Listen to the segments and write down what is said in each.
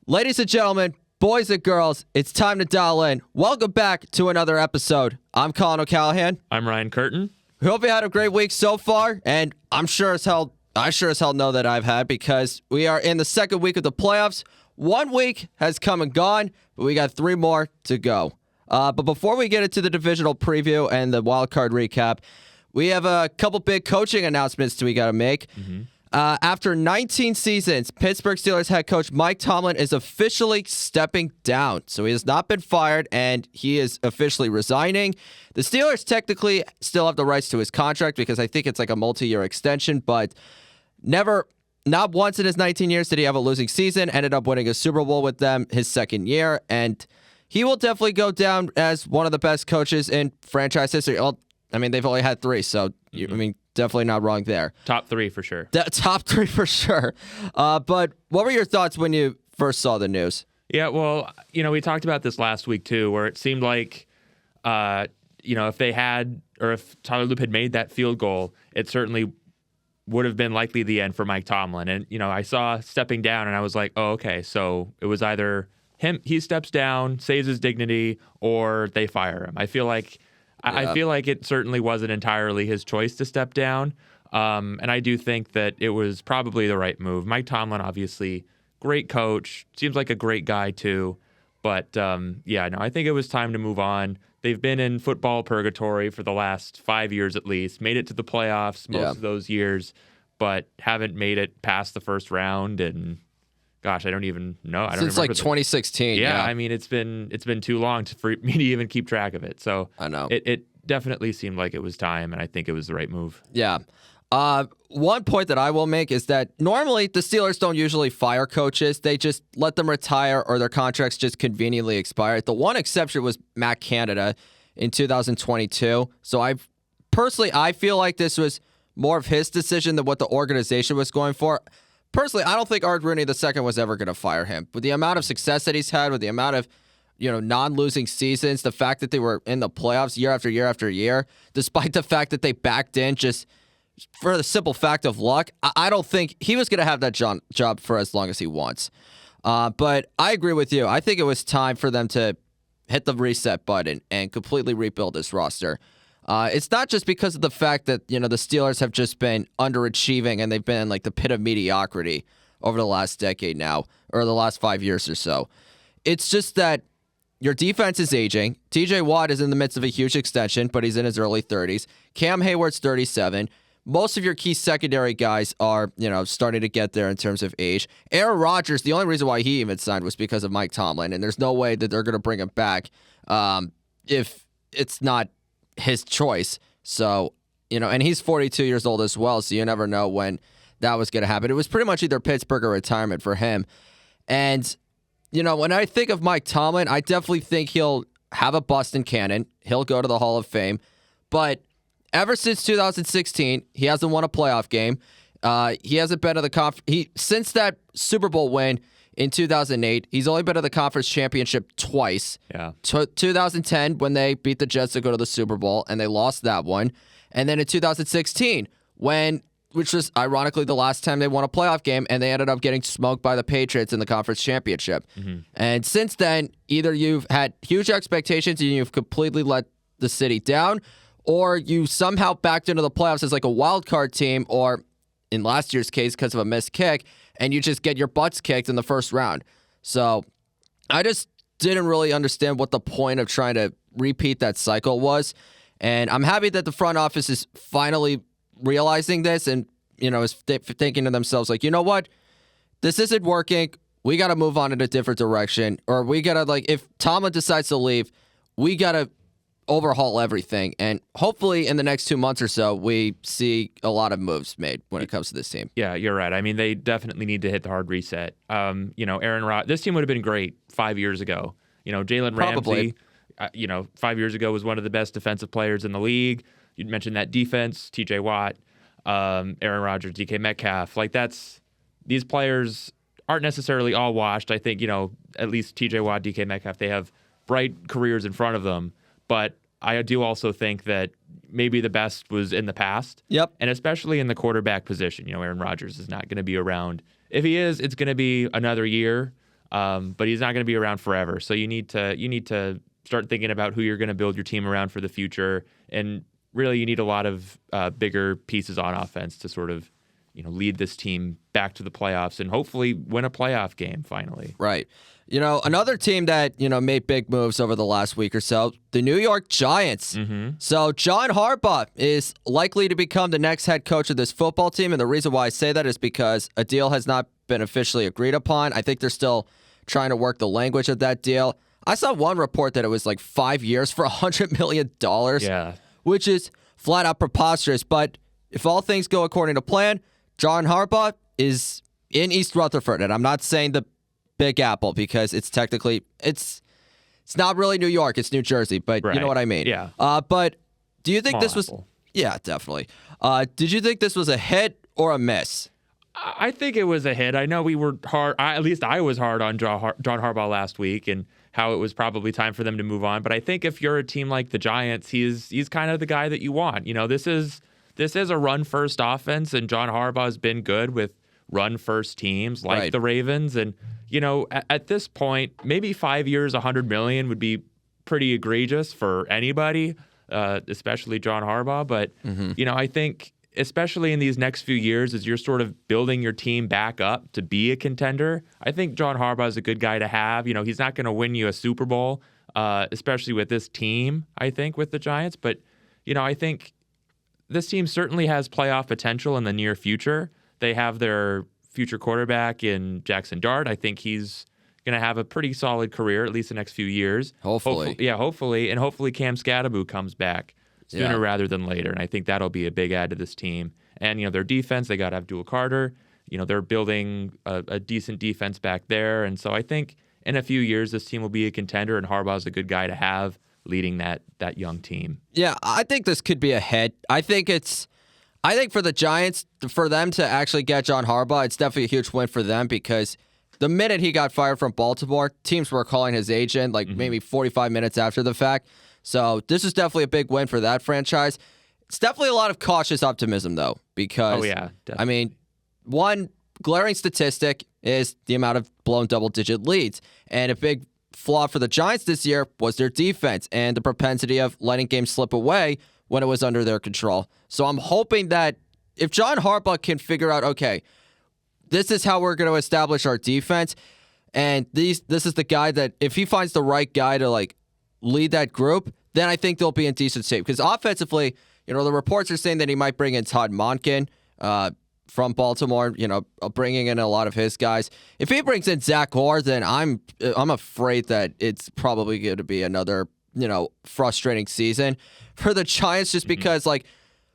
Ladies and gentlemen, boys and girls, it's time to dial in. Welcome back to another episode. I'm Collin O'Callahan. I'm Ryan Curtin. We hope you had a great week so far, and I sure as hell know that I've had, because we are in the second week of the playoffs. 1 week has come and gone, but we got 3 more to go. But before we get into the divisional preview and the wild card recap, we have a couple big coaching announcements we got to make. After 19 seasons, Pittsburgh Steelers head coach Mike Tomlin is officially stepping down. So he has not been fired, and he is officially resigning. The Steelers technically still have the rights to his contract because I think it's like a multi-year extension, but not once in his 19 years did he have a losing season. Ended up winning a Super Bowl with them his second year, and he will definitely go down as one of the best coaches in franchise history. Well, I mean, they've only had 3, so definitely not wrong there. Top 3 for sure. Top 3 for sure. But what were your thoughts when you first saw the news? Yeah, well, we talked about this last week too, where it seemed like, if they had, or if Tyler Loop had made that field goal, it certainly would have been likely the end for Mike Tomlin. And, I saw stepping down and I was like, oh, okay. So it was either he steps down, saves his dignity, or they fire him. I feel like it certainly wasn't entirely his choice to step down. And I do think that it was probably the right move. Mike Tomlin, obviously, great coach. Seems like a great guy, too. But, I think it was time to move on. They've been in football purgatory for the last 5 years at least. Made it to the playoffs most of those years, but haven't made it past the first round. And, gosh, I don't even know. Since like 2016. Yeah, I mean, it's been too long for me to even keep track of it. So I know it definitely seemed like it was time, and I think it was the right move. Yeah. One point that I will make is that normally the Steelers don't usually fire coaches. They just let them retire or their contracts just conveniently expire. The one exception was Matt Canada in 2022. So I feel like this was more of his decision than what the organization was going for. Personally, I don't think Art Rooney II was ever going to fire him. With the amount of success that he's had, with the amount of non-losing seasons, the fact that they were in the playoffs year after year after year, despite the fact that they backed in just for the simple fact of luck, I don't think he was going to have that job for as long as he wants. But I agree with you. I think it was time for them to hit the reset button and completely rebuild this roster. It's not just because of the fact that, the Steelers have just been underachieving and they've been in like the pit of mediocrity over the last decade now, or the last 5 years or so. It's just that your defense is aging. TJ Watt is in the midst of a huge extension, but he's in his early 30s. Cam Hayward's 37. Most of your key secondary guys are, starting to get there in terms of age. Aaron Rodgers, the only reason why he even signed was because of Mike Tomlin, and there's no way that they're going to bring him back if it's not his choice. So, and he's 42 years old as well, so you never know when that was going to happen. It was pretty much either Pittsburgh or retirement for him. And, when I think of Mike Tomlin, I definitely think he'll have a Boston cannon. He'll go to the Hall of Fame. But ever since 2016, he hasn't won a playoff game. He hasn't been to the conference. Since that Super Bowl win in 2008, he's only been to the conference championship twice. Yeah. 2010, when they beat the Jets to go to the Super Bowl, and they lost that one. And then in 2016, which was ironically the last time they won a playoff game, and they ended up getting smoked by the Patriots in the conference championship. Mm-hmm. And since then, either you've had huge expectations and you've completely let the city down, or you somehow backed into the playoffs as like a wild card team, or in last year's case, because of a missed kick, and you just get your butts kicked in the first round. So I just didn't really understand what the point of trying to repeat that cycle was. And I'm happy that the front office is finally realizing this and, is thinking to themselves, like, you know what? This isn't working. We got to move on in a different direction. Or we got to, if Tomlin decides to leave, we got to overhaul everything. And hopefully in the next 2 months or so, we see a lot of moves made when it comes to this team. Yeah, you're right. I mean, they definitely need to hit the hard reset. Aaron Rodgers, this team would have been great 5 years ago. Jalen Ramsey, 5 years ago was one of the best defensive players in the league. You'd mentioned that defense, TJ Watt, Aaron Rodgers, DK Metcalf. These players aren't necessarily all washed. I think, at least TJ Watt, DK Metcalf, they have bright careers in front of them. But I do also think that maybe the best was in the past. Yep. And especially in the quarterback position. Aaron Rodgers is not going to be around. If he is, it's going to be another year. but he's not going to be around forever. So you need to start thinking about who you're going to build your team around for the future. And really, you need a lot of bigger pieces on offense to sort of, lead this team back to the playoffs and hopefully win a playoff game finally. Right. Another team that, made big moves over the last week or so, the New York Giants. So John Harbaugh is likely to become the next head coach of this football team. And the reason why I say that is because a deal has not been officially agreed upon. I think they're still trying to work the language of that deal. I saw one report that it was like 5 years for $100 million. Yeah. Which is flat out preposterous. But if all things go according to plan, John Harbaugh is in East Rutherford. And I'm not saying the Big Apple because it's technically, it's not really New York. It's New Jersey. But Right. you know what I mean. Yeah. But do you think Small this was... apple. Yeah, definitely. Did you think this was a hit or a miss? I think it was a hit. I know we were hard. At least I was hard on John Harbaugh last week and how it was probably time for them to move on. But I think if you're a team like the Giants, he's kind of the guy that you want. This is a run-first offense, and John Harbaugh has been good with run-first teams like Right. the Ravens. And, at this point, maybe 5 years, $100 million would be pretty egregious for anybody, especially John Harbaugh. But, I think especially in these next few years as you're sort of building your team back up to be a contender, I think John Harbaugh is a good guy to have. He's not going to win you a Super Bowl, especially with this team, I think, with the Giants. But, I think this team certainly has playoff potential in the near future. They have their future quarterback in Jackson Dart. I think he's going to have a pretty solid career, at least the next few years. Hopefully. Hopefully. And hopefully Cam Scatterboot comes back sooner rather than later. And I think that'll be a big add to this team. And, their defense, they got Abdul Carter. They're building a decent defense back there. And so I think in a few years, this team will be a contender, and Harbaugh's a good guy to have leading that young team. Yeah, I think this could be a hit. I think for the Giants, for them to actually get John Harbaugh, it's definitely a huge win for them because the minute he got fired from Baltimore, teams were calling his agent maybe 45 minutes after the fact. So this is definitely a big win for that franchise. It's definitely a lot of cautious optimism, though, because, one glaring statistic is the amount of blown double-digit leads. And a big flaw for the Giants this year was their defense and the propensity of letting games slip away when it was under their control. So I'm hoping that if John Harbaugh can figure out, okay, this is how we're going to establish our defense, and this is the guy that if he finds the right guy to lead that group, then I think they'll be in decent shape. Because offensively, the reports are saying that he might bring in Todd Monken from Baltimore, bringing in a lot of his guys. If he brings in Zach Orr, then I'm afraid that it's probably going to be another, frustrating season for the Giants just because,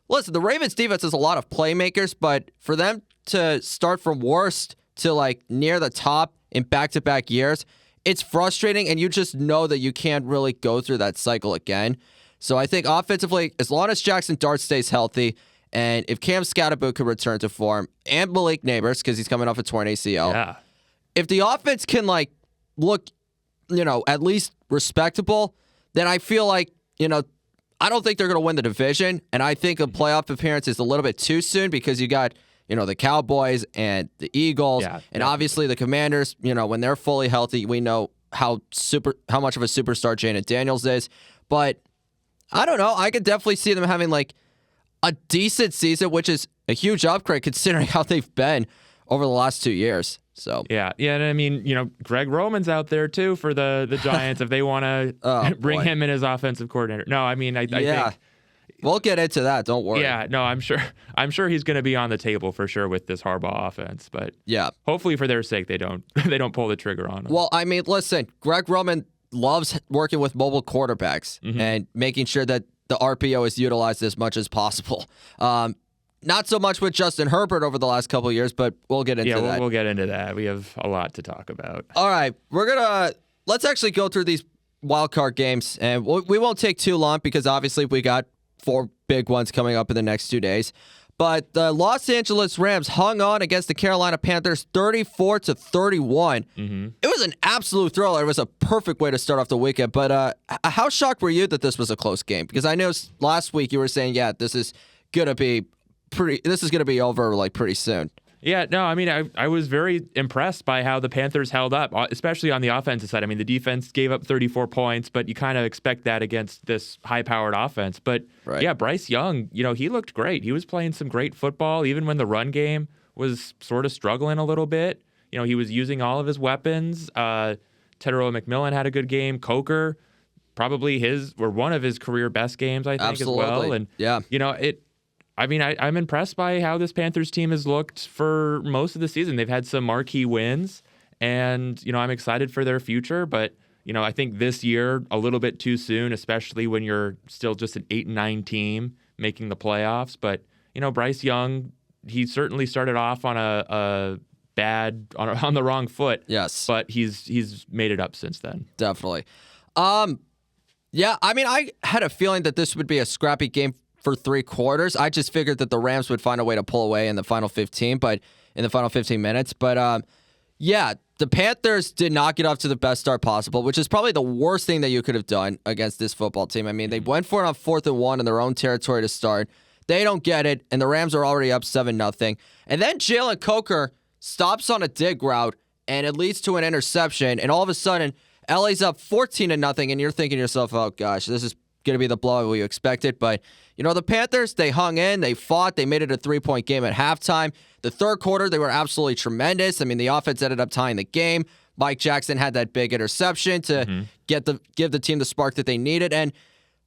listen, the Ravens defense has a lot of playmakers, but for them to start from worst to, near the top in back-to-back years, it's frustrating, and you just know that you can't really go through that cycle again. So I think offensively, as long as Jackson Dart stays healthy, and if Cam Scatterboot could return to form, and Malik Neighbors, because he's coming off a torn ACL, if the offense can, look, at least respectable, then I feel like, I don't think they're going to win the division, and I think a playoff appearance is a little bit too soon because you got, the Cowboys and the Eagles, and obviously the Commanders, when they're fully healthy, we know how much of a superstar Jaden Daniels is. But I don't know. I could definitely see them having a decent season, which is a huge upgrade considering how they've been over the last 2 years. So and I mean, Greg Roman's out there too for the Giants if they want to bring him in as offensive coordinator. No, I mean, I think we'll get into that. Don't worry. Yeah, no, I'm sure he's going to be on the table for sure with this Harbaugh offense. But hopefully for their sake they don't pull the trigger on him. Well, I mean, listen, Greg Roman loves working with mobile quarterbacks and making sure that the RPO is utilized as much as possible. Not so much with Justin Herbert over the last couple of years, but we'll get into that. Yeah, we'll get into that. We have a lot to talk about. All right, let's actually go through these wild card games, and we won't take too long because obviously we got 4 big ones coming up in the next 2 days. But the Los Angeles Rams hung on against the Carolina Panthers 34-31. It was an absolute thriller. It was a perfect way to start off the weekend. But how shocked were you that this was a close game? Because I know last week you were saying, this is going to be over pretty soon. Yeah, no, I mean, I was very impressed by how the Panthers held up, especially on the offensive side. I mean, the defense gave up 34 points, but you kind of expect that against this high-powered offense. But, yeah, Bryce Young, he looked great. He was playing some great football, even when the run game was sort of struggling a little bit. He was using all of his weapons. Teteroa McMillan had a good game. Coker, probably one of his career best games, I think, Absolutely. as well. And, yeah. I'm impressed by how this Panthers team has looked for most of the season. They've had some marquee wins, and, I'm excited for their future. But, I think this year, a little bit too soon, especially when you're still just an 8-9 team making the playoffs. But, Bryce Young, he certainly started off on on the wrong foot. Yes. But he's made it up since then. Definitely. Yeah, I mean, I had a feeling that this would be a scrappy game for 3 quarters. I just figured that the Rams would find a way to pull away in the final 15 minutes. But yeah, the Panthers did not get off to the best start possible, which is probably the worst thing that you could have done against this football team. I mean, they went for it on 4th and 1 in their own territory to start. They don't get it, and the Rams are already up 7-0. And then Jalen Coker stops on a dig route, and it leads to an interception. And all of a sudden, LA's up 14-0, and you're thinking to yourself, oh gosh, this is going to be the blowout we expected. But, the Panthers, they hung in, they fought, they made it a 3-point game at halftime. The third quarter, they were absolutely tremendous. I mean, the offense ended up tying the game. Mike Jackson had that big interception to give the team the spark that they needed. And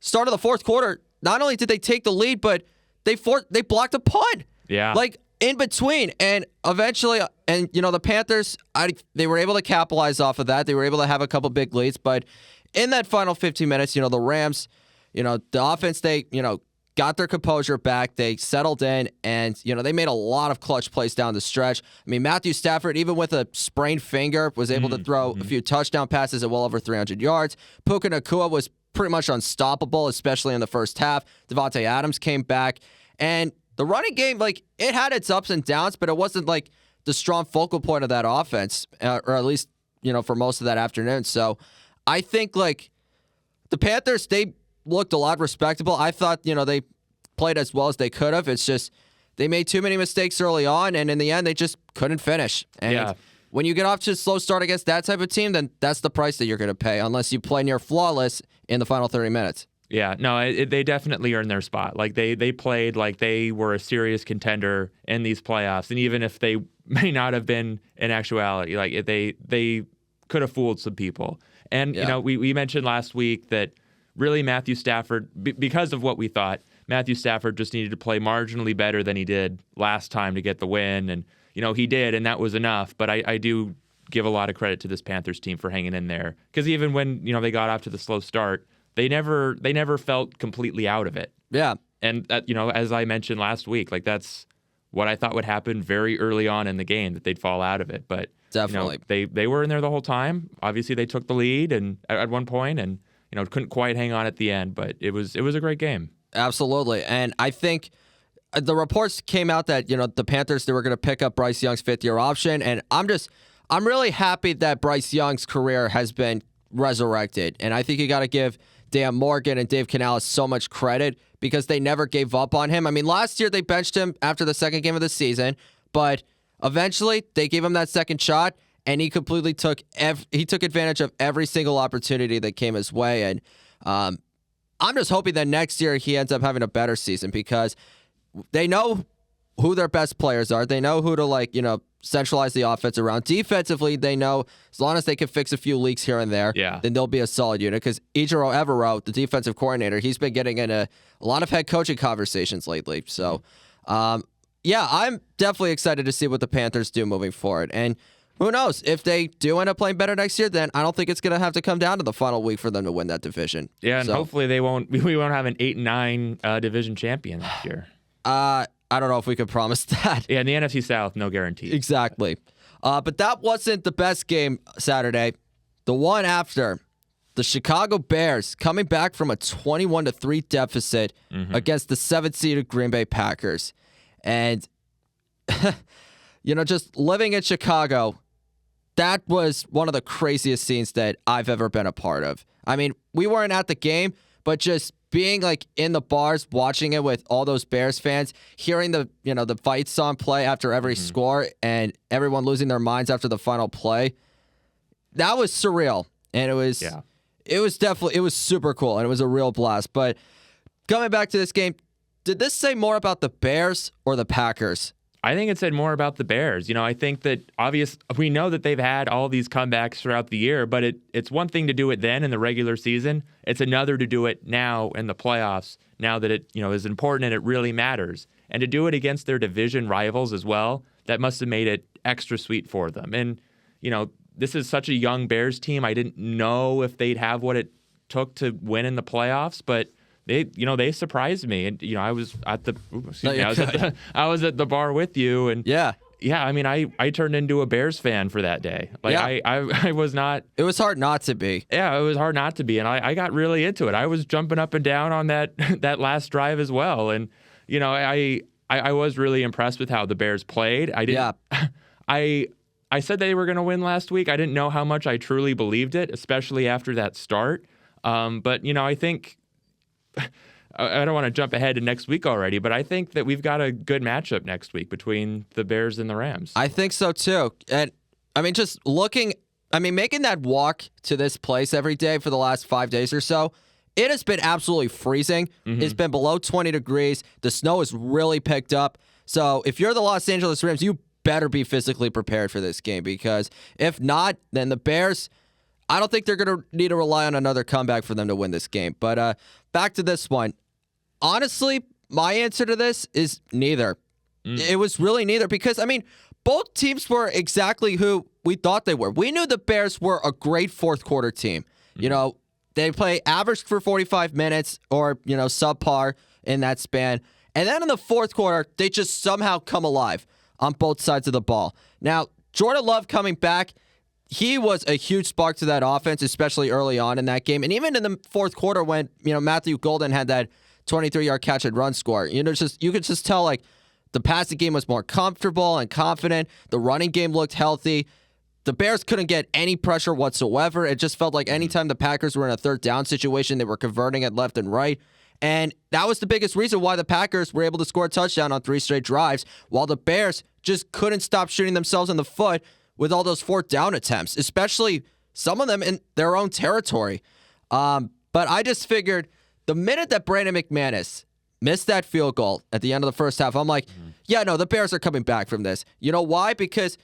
start of the fourth quarter, not only did they take the lead, but they blocked a punt. Yeah. Like, in between. And eventually, the Panthers, they were able to capitalize off of that. They were able to have a couple big leads. But in that final 15 minutes, the Rams, the offense, they, got their composure back. They settled in, and, they made a lot of clutch plays down the stretch. I mean, Matthew Stafford, even with a sprained finger, was able to throw a few touchdown passes at well over 300 yards. Puka Nacua was pretty much unstoppable, especially in the first half. Devontae Adams came back, and the running game, it had its ups and downs, but it wasn't, the strong focal point of that offense, or at least, for most of that afternoon. So I think, the Panthers, they looked a lot respectable. I thought, they played as well as they could have. It's just they made too many mistakes early on, and in the end, they just couldn't finish. And when you get off to a slow start against that type of team, then that's the price that you're going to pay, unless you play near flawless in the final 30 minutes. Yeah, no, they definitely earned their spot. They played like they were a serious contender in these playoffs, and even if they may not have been in actuality, they could have fooled some people. And we mentioned last week that really Matthew Stafford, because of what we thought, Matthew Stafford just needed to play marginally better than he did last time to get the win, and he did, and that was enough. But I do give a lot of credit to this Panthers team for hanging in there, because even when they got off to the slow start, they never felt completely out of it. Yeah. And as I mentioned last week, that's what I thought would happen very early on in the game, that they'd fall out of it. But definitely, they were in there the whole time. Obviously, they took the lead and at one point, and couldn't quite hang on at the end. But it was a great game. Absolutely, and I think the reports came out that the Panthers, they were going to pick up Bryce Young's 5th-year option, and I'm really happy that Bryce Young's career has been resurrected, and I think you got to give Dan Morgan and Dave Canales so much credit, because they never gave up on him. I mean, last year they benched him after the second game of the season, but eventually they gave him that second shot, and he completely took advantage of every single opportunity that came his way. And I'm just hoping that next year he ends up having a better season, because they know who their best players are. They know who to centralize the offense around. Defensively, they know as long as they can fix a few leaks here and there, then they'll be a solid unit. Because Ejiro Evero, the defensive coordinator, he's been getting into a lot of head coaching conversations lately. So, yeah, I'm definitely excited to see what the Panthers do moving forward. And who knows? If they do end up playing better next year, then I don't think it's going to have to come down to the final week for them to win that division. Yeah, and hopefully we won't have an 8-9 division champion this year. I don't know if we could promise that. Yeah, in the NFC South, no guarantee. Exactly. But that wasn't the best game Saturday. The one after, the Chicago Bears coming back from a 21-3 deficit against the 7th-seeded Green Bay Packers. And, just living in Chicago, that was one of the craziest scenes that I've ever been a part of. I mean, we weren't at the game, but just being like in the bars, watching it with all those Bears fans, hearing the fight song play after every score, and everyone losing their minds after the final play, that was surreal, and it was super cool, and it was a real blast. But coming back to this game, did this say more about the Bears or the Packers? I think it said more about the Bears. I think that we know that they've had all these comebacks throughout the year, but it's one thing to do it then in the regular season. It's another to do it now in the playoffs, now that it is important and it really matters. And to do it against their division rivals as well, that must have made it extra sweet for them. And, this is such a young Bears team. I didn't know if they'd have what it took to win in the playoffs, but they surprised me, and I was at the I was at the bar with you, and I mean I turned into a Bears fan for that day. I was not. It was hard not to be. Yeah, it was hard not to be, and I got really into it. I was jumping up and down on that last drive as well, and I was really impressed with how the Bears played. I said they were going to win last week. I didn't know how much I truly believed it, especially after that start. But I think. I don't want to jump ahead to next week already, but I think that we've got a good matchup next week between the Bears and the Rams. I think so too. And I mean, making that walk to this place every day for the last 5 days or so, it has been absolutely freezing. It's been below 20 degrees. The snow has really picked up. So if you're the Los Angeles Rams, you better be physically prepared for this game, because if not, then the Bears, I don't think they're going to need to rely on another comeback for them to win this game. But back to this one. Honestly, my answer to this is neither. It was really neither, because, both teams were exactly who we thought they were. We knew the Bears were a great fourth quarter team. They play average for 45 minutes or, subpar in that span. And then in the fourth quarter, they just somehow come alive on both sides of the ball. Now, Jordan Love coming back, he was a huge spark to that offense, especially early on in that game. And even in the fourth quarter when, Matthew Golden had that 23-yard catch and run score, you could just tell, the passing game was more comfortable and confident. The running game looked healthy. The Bears couldn't get any pressure whatsoever. It just felt like anytime the Packers were in a third down situation, they were converting it left and right. And that was the biggest reason why the Packers were able to score a touchdown on 3 straight drives, while the Bears just couldn't stop shooting themselves in the foot with all those fourth down attempts, especially some of them in their own territory. But I just figured the minute that Brandon McManus missed that field goal at the end of the first half, I'm like, the Bears are coming back from this. You know why? Because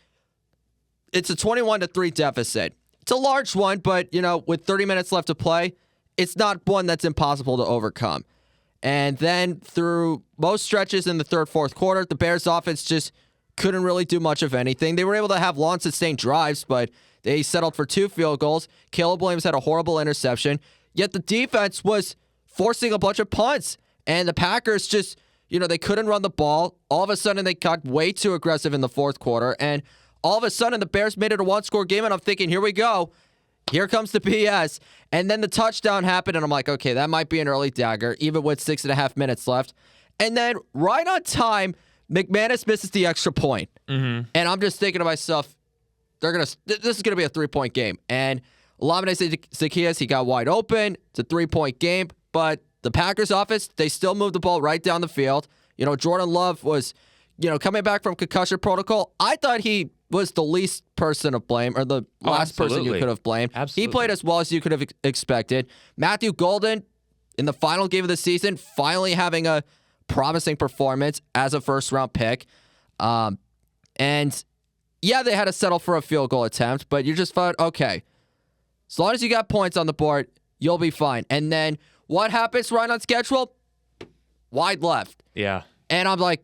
it's a 21-3 deficit. It's a large one, but, with 30 minutes left to play, it's not one that's impossible to overcome. And then through most stretches in the third, fourth quarter, the Bears offense just couldn't really do much of anything. They were able to have long, sustained drives, but they settled for 2 field goals. Caleb Williams had a horrible interception. Yet the defense was forcing a bunch of punts. And the Packers just, they couldn't run the ball. All of a sudden, they got way too aggressive in the fourth quarter. And all of a sudden, the Bears made it a one-score game. And I'm thinking, here we go. Here comes the BS. And then the touchdown happened. And I'm like, okay, that might be an early dagger, even with 6.5 minutes left. And then right on time, McManus misses the extra point. And I'm just thinking to myself, this is going to be a 3-point game. And Olamide Zaccheaus, he got wide open. It's a 3-point game. But the Packers offense, they still moved the ball right down the field. Jordan Love was, coming back from concussion protocol. I thought he was the least person to blame, or the last person you could have blamed. Absolutely. He played as well as you could have expected. Matthew Golden, in the final game of the season, finally having a promising performance as a first-round pick. And, they had to settle for a field goal attempt, but you just thought, okay, as long as you got points on the board, you'll be fine. And then what happens right on schedule? Wide left. Yeah. And I'm like,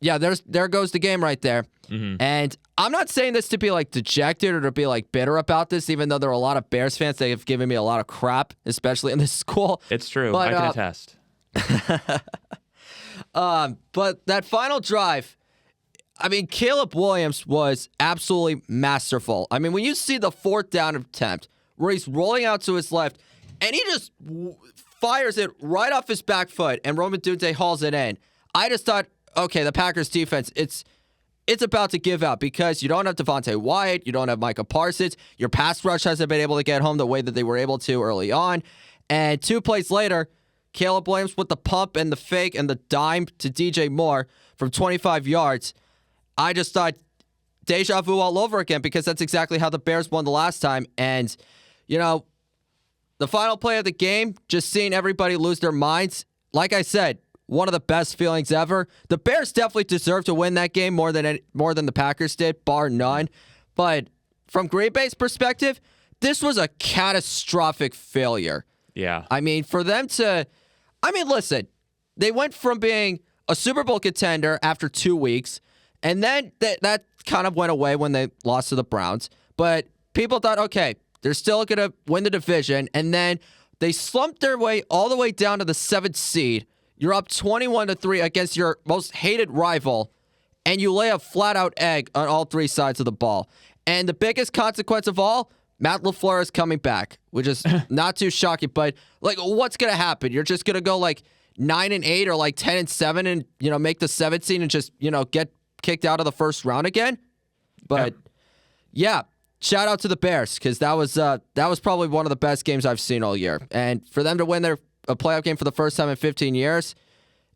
there goes the game right there. And I'm not saying this to be dejected or to be bitter about this, even though there are a lot of Bears fans that have given me a lot of crap, especially in this school. It's true. But, I can attest. But that final drive, Caleb Williams was absolutely masterful. When you see the fourth down attempt where he's rolling out to his left and he just fires it right off his back foot and Roman Dunte hauls it in, I just thought, okay, the Packers defense, it's about to give out, because you don't have Devontae Wyatt, you don't have Micah Parsons, your pass rush hasn't been able to get home the way that they were able to early on, and 2 plays later, Caleb Williams with the pump and the fake and the dime to DJ Moore from 25 yards. I just thought deja vu all over again because that's exactly how the Bears won the last time. And, the final play of the game, just seeing everybody lose their minds, like I said, one of the best feelings ever. The Bears definitely deserve to win that game more than the Packers did, bar none. But from Green Bay's perspective, this was a catastrophic failure. Yeah. I mean, for them to... listen, they went from being a Super Bowl contender after 2 weeks, and then that kind of went away when they lost to the Browns. But people thought, okay, they're still going to win the division, and then they slumped their way all the way down to the 7th seed. You're up 21-3 against your most hated rival, and you lay a flat-out egg on all three sides of the ball. And the biggest consequence of all, Matt LaFleur is coming back, which is not too shocking. But what's going to happen? You're just going to go 9-8 or 10-7 and make the 7th seed and just get kicked out of the first round again. But yeah, shout out to the Bears because that was probably one of the best games I've seen all year. And for them to win a playoff game for the first time in 15 years,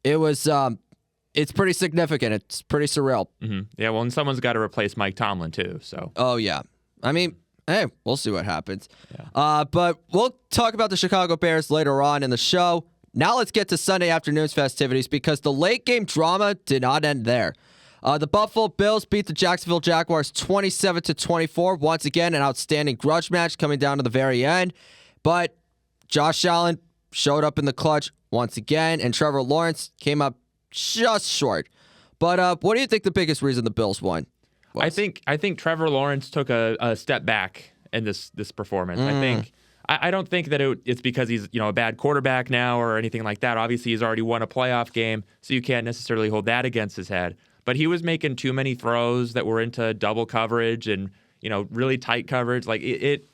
it's pretty significant. It's pretty surreal. Mm-hmm. Yeah, well, and someone's got to replace Mike Tomlin too. So. Oh yeah, hey, we'll see what happens. Yeah. But we'll talk about the Chicago Bears later on in the show. Now let's get to Sunday afternoon's festivities because the late game drama did not end there. The Buffalo Bills beat the Jacksonville Jaguars 27-24. Once again, an outstanding grudge match coming down to the very end. But Josh Allen showed up in the clutch once again, and Trevor Lawrence came up just short. But what do you think the biggest reason the Bills won was? I think Trevor Lawrence took a step back in this performance. I don't think that it's because he's a bad quarterback now or anything like that. Obviously, he's already won a playoff game, so you can't necessarily hold that against his head. But he was making too many throws that were into double coverage and really tight coverage. It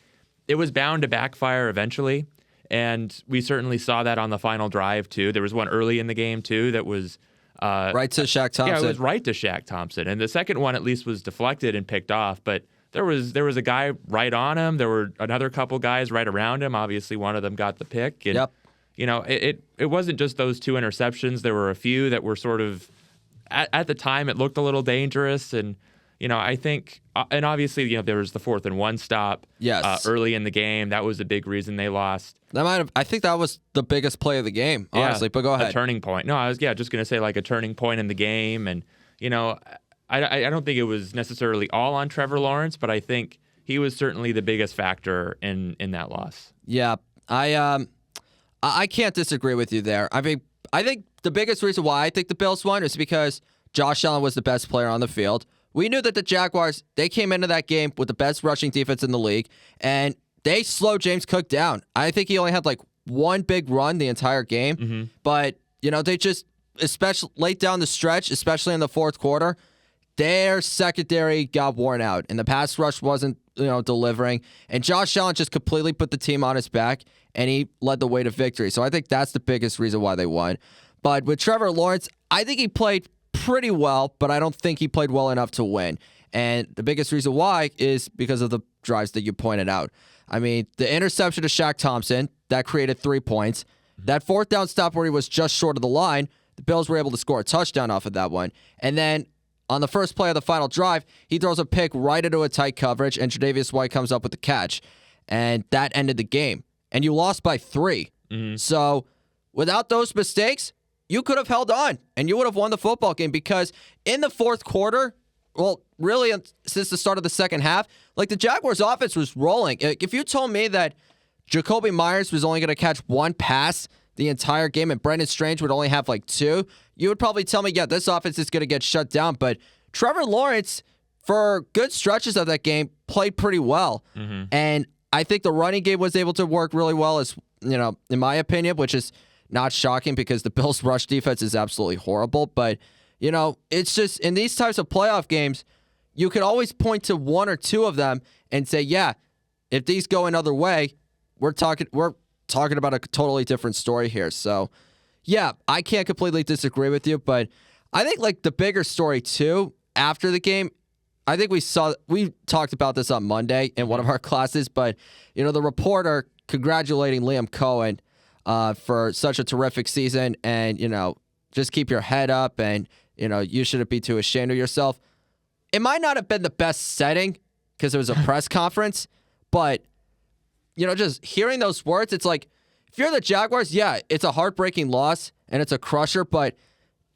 was bound to backfire eventually, and we certainly saw that on the final drive too. There was one early in the game too that was right to Shaq Thompson. Yeah, it was right to Shaq Thompson, and the second one at least was deflected and picked off, but. There was a guy right on him. There were another couple guys right around him. Obviously, one of them got the pick. And, yep. It wasn't just those two interceptions. There were a few that were sort of, at the time, it looked a little dangerous. And, I think, and obviously, there was the 4th and 1 stop early in the game. That was a big reason they lost. I think that was the biggest play of the game, honestly. But go ahead. A turning point. No, I was just going to say a turning point in the game. And, I don't think it was necessarily all on Trevor Lawrence, but I think he was certainly the biggest factor in that loss. Yeah, I can't disagree with you there. I think the biggest reason why I think the Bills won is because Josh Allen was the best player on the field. We knew that the Jaguars, they came into that game with the best rushing defense in the league, and they slowed James Cook down. I think he only had one big run the entire game, but they just, especially late down the stretch, especially in the fourth quarter, their secondary got worn out, and the pass rush wasn't, delivering. And Josh Allen just completely put the team on his back, and he led the way to victory. So I think that's the biggest reason why they won. But with Trevor Lawrence, I think he played pretty well, but I don't think he played well enough to win. And the biggest reason why is because of the drives that you pointed out. The interception to Shaq Thompson, that created 3 points. That 4th down stop where he was just short of the line, the Bills were able to score a touchdown off of that one. And then on the first play of the final drive, he throws a pick right into a tight coverage, and Tre'Davious White comes up with the catch. And that ended the game. And you lost by 3. So without those mistakes, you could have held on, and you would have won the football game because in the fourth quarter, well, really since the start of the second half, the Jaguars' offense was rolling. If you told me that Jacoby Myers was only going to catch 1 pass the entire game and Brendan Strange would only have 2, you would probably tell me, yeah, this offense is going to get shut down. But Trevor Lawrence, for good stretches of that game, played pretty well. And I think the running game was able to work really well, as in my opinion, which is not shocking because the Bills' rush defense is absolutely horrible. But, it's just in these types of playoff games, you could always point to 1 or 2 of them and say, yeah, if these go another way, we're talking about a totally different story here. So, yeah, I can't completely disagree with you, but I think the bigger story too after the game, I think we talked about this on Monday in one of our classes, but the reporter congratulating Liam Cohen for such a terrific season. And, just keep your head up, and, you shouldn't be too ashamed of yourself. It might not have been the best setting because it was a press conference, but, just hearing those words, it's like, if you're the Jaguars, yeah, it's a heartbreaking loss and it's a crusher, but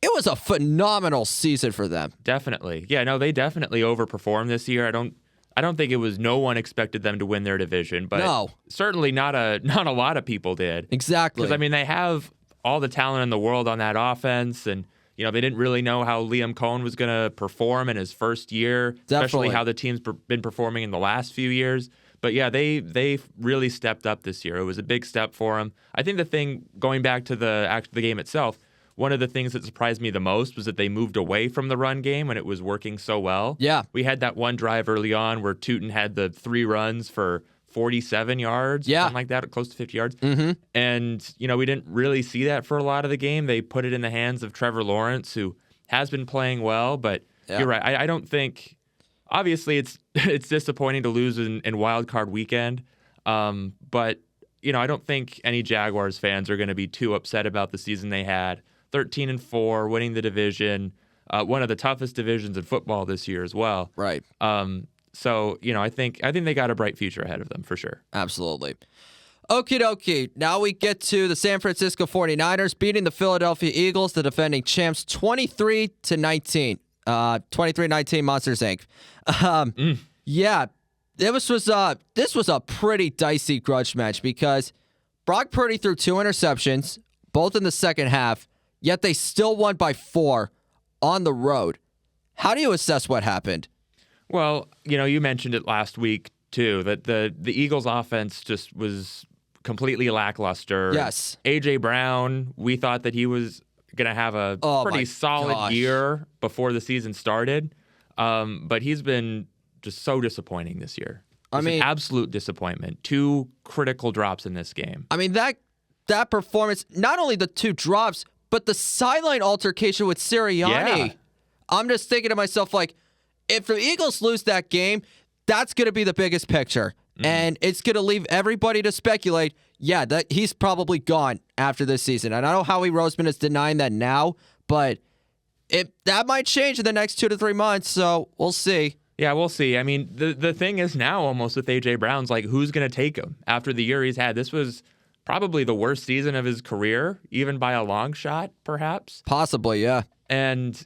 it was a phenomenal season for them. Definitely. Yeah, no, they definitely overperformed this year. I don't think no one expected them to win their division, but certainly not a lot of people did. Exactly. Because, they have all the talent in the world on that offense, and, they didn't really know how Liam Cohen was going to perform in his first year, especially how the team's been performing in the last few years. But yeah, they really stepped up this year. It was a big step for them. I think the thing, going back to the game itself, one of the things that surprised me the most was that they moved away from the run game when it was working so well. Yeah. We had that one drive early on where Tootin had the 3 runs for 47 yards, something like that, close to 50 yards. Mm-hmm. And, we didn't really see that for a lot of the game. They put it in the hands of Trevor Lawrence, who has been playing well, but you're right. I don't think... Obviously, it's disappointing to lose in Wild Card Weekend, but I don't think any Jaguars fans are going to be too upset about the season they had. 13-4, winning the division, one of the toughest divisions in football this year as well. Right. So I think they got a bright future ahead of them for sure. Absolutely. Okie dokie. Now we get to the San Francisco 49ers beating the Philadelphia Eagles, the defending champs, 23-19. 23-19 Monsters Inc. Yeah, this was a pretty dicey grudge match because Brock Purdy threw 2 interceptions, both in the second half, yet they still won by 4 on the road. How do you assess what happened? Well, you mentioned it last week too, that the Eagles offense just was completely lackluster. Yes. A.J. Brown, we thought that he was going to have a pretty solid year before the season started. But he's been just so disappointing this year. An absolute disappointment. 2 critical drops in this game. That performance, not only the 2 drops, but the sideline altercation with Sirianni. Yeah. I'm just thinking to myself, like, if the Eagles lose that game, that's going to be the biggest picture. And it's going to leave everybody to speculate, that he's probably gone after this season. And I know Howie Roseman is denying that now, but that might change in the next 2 to 3 months, so we'll see. Yeah, we'll see. The thing is now almost with A.J. Brown's, like, who's going to take him after the year he's had? This was probably the worst season of his career, even by a long shot, perhaps. Possibly, yeah. And,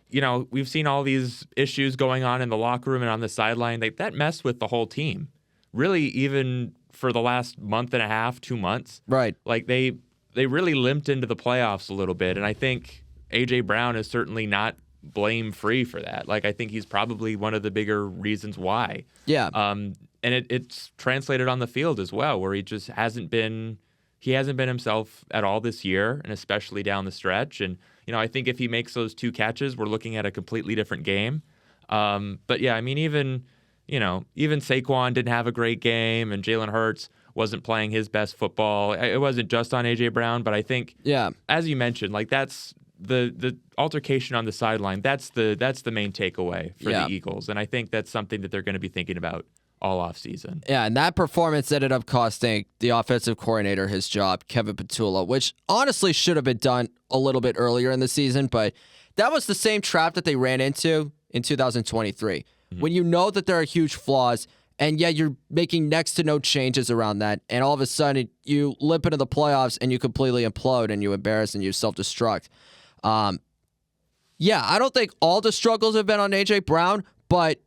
we've seen all these issues going on in the locker room and on the sideline. That messed with the whole team. Really, even for the last month and a half, 2 months. Right. Like, they really limped into the playoffs a little bit. And I think A.J. Brown is certainly not blame-free for that. Like, I think he's probably one of the bigger reasons why. Yeah. And it's translated on the field as well, where he just hasn't been himself at all this year, and especially down the stretch. And, I think if he makes those 2 catches, we're looking at a completely different game. But yeah, even Saquon didn't have a great game, and Jalen Hurts wasn't playing his best football. It wasn't just on A.J. Brown, but I think, as you mentioned, like, that's the altercation on the sideline. That's the main takeaway for the Eagles, and I think that's something that they're going to be thinking about all offseason. Yeah, and that performance ended up costing the offensive coordinator his job, Kevin Petula, which honestly should have been done a little bit earlier in the season, but that was the same trap that they ran into in 2023. When you know that there are huge flaws, and yet you're making next to no changes around that, and all of a sudden you limp into the playoffs and you completely implode and you embarrass and you self-destruct. I don't think all the struggles have been on A.J. Brown, but